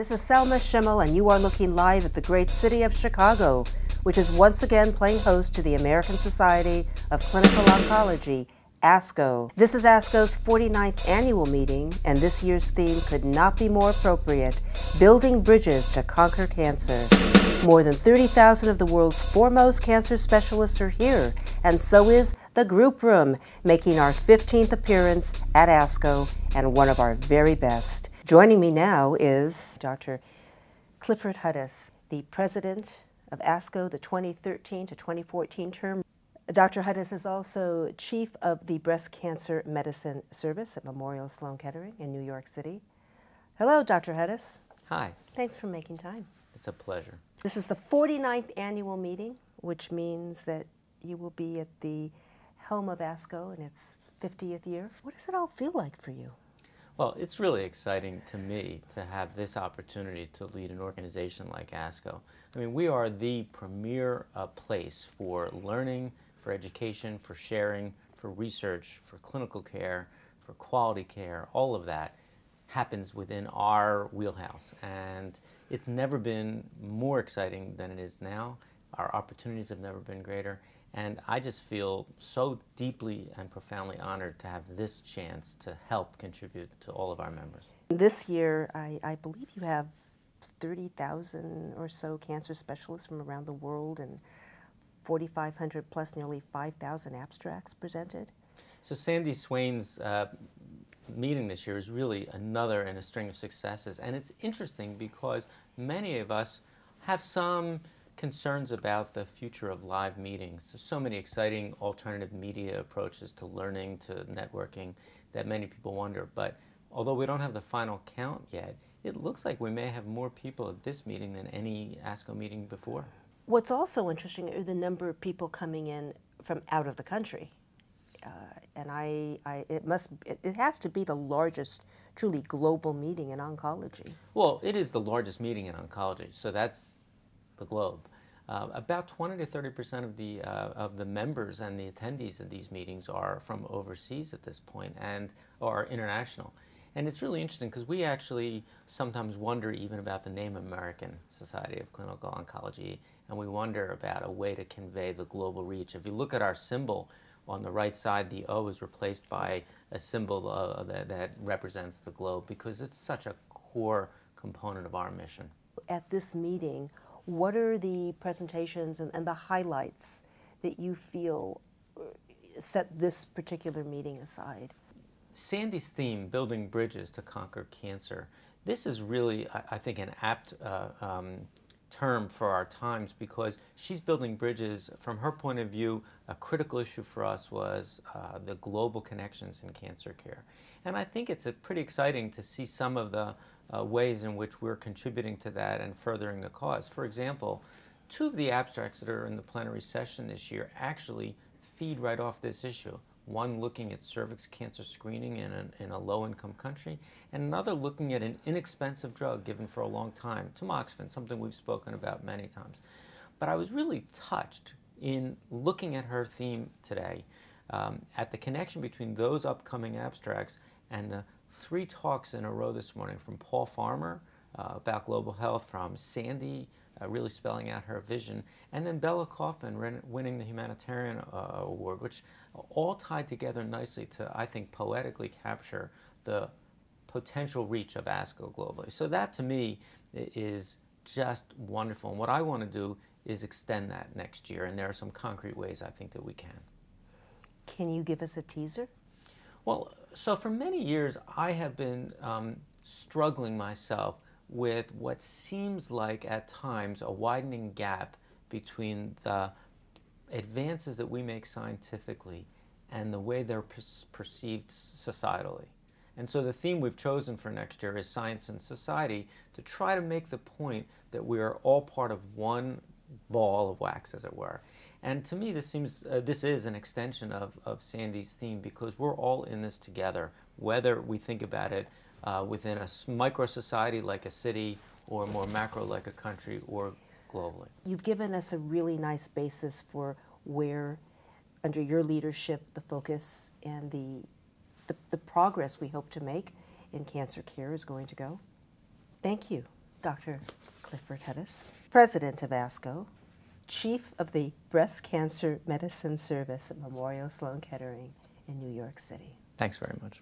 This is Selma Schimmel, and you are looking live at the great city of Chicago, which is once again playing host to the American Society of Clinical Oncology, ASCO. This is ASCO's 49th annual meeting, and this year's theme could not be more appropriate: Building Bridges to Conquer Cancer. More than 30,000 of the world's foremost cancer specialists are here, and so is the Group Room, making our 15th appearance at ASCO and one of our very best. Joining me now is Dr. Clifford Hudis, the president of ASCO, the 2013 to 2014 term. Dr. Hudis is also chief of the Breast Cancer Medicine Service at Memorial Sloan-Kettering in New York City. Hello, Dr. Hudis. Hi. Thanks for making time. It's a pleasure. This is the 49th annual meeting, which means that you will be at the helm of ASCO in its 50th year. What does it all feel like for you? Well, it's really exciting to me to have this opportunity to lead an organization like ASCO. I mean, we are the premier place for learning, for education, for sharing, for research, for clinical care, for quality care. All of that happens within our wheelhouse, and it's never been more exciting than it is now. Our opportunities have never been greater, and I just feel so deeply and profoundly honored to have this chance to help contribute to all of our members. This year, I believe you have 30,000 or so cancer specialists from around the world and 4,500 plus nearly 5,000 abstracts presented. So Sandy Swain's meeting this year is really another in a string of successes, and it's interesting because many of us have some concerns about the future of live meetings. There's so many exciting alternative media approaches to learning, to networking, that many people wonder. But although we don't have the final count yet, it looks like we may have more people at this meeting than any ASCO meeting before. What's also interesting are the number of people coming in from out of the country. And it has to be the largest truly global meeting in oncology. Well, it is the largest meeting in oncology, so that's the globe. About 20 to 30% of the members and the attendees of these meetings are from overseas at this point and are international. And it's really interesting because we actually sometimes wonder even about the name American Society of Clinical Oncology, and we wonder about a way to convey the global reach. If you look at our symbol on the right side, the O is replaced by a symbol that represents the globe because it's such a core component of our mission. At this meeting, what are the presentations and the highlights that you feel set this particular meeting aside? Sandy's theme, Building Bridges to Conquer Cancer, this is really, I think, an apt term for our times because she's building bridges. From her point of view, a critical issue for us was the global connections in cancer care. And I think it's pretty exciting to see some of the ways in which we're contributing to that and furthering the cause. For example, 2 of the abstracts that are in the plenary session this year actually feed right off this issue. One looking at cervix cancer screening in a low-income country, and another looking at an inexpensive drug given for a long time, tamoxifen, something we've spoken about many times. But I was really touched in looking at her theme today, at the connection between those upcoming abstracts and the 3 talks in a row this morning from Paul Farmer about global health, from Sandy really spelling out her vision, and then Bella Kaufman winning the Humanitarian Award, which all tied together nicely to, I think, poetically capture the potential reach of ASCO globally. So that, to me, is just wonderful. And what I want to do is extend that next year, and there are some concrete ways I think that we can. Can you give us a teaser? Well, so for many years, I have been struggling myself with what seems like, at times, a widening gap between the advances that we make scientifically and the way they're perceived societally. And so the theme we've chosen for next year is Science and Society, to try to make the point that we are all part of one ball of wax, as it were. And to me, this is an extension of Sandy's theme because we're all in this together, whether we think about it within a micro-society like a city or more macro like a country or globally. You've given us a really nice basis for where, under your leadership, the focus and the progress we hope to make in cancer care is going to go. Thank you. Dr. Clifford Hudis, President of ASCO, Chief of the Breast Cancer Medicine Service at Memorial Sloan-Kettering in New York City. Thanks very much.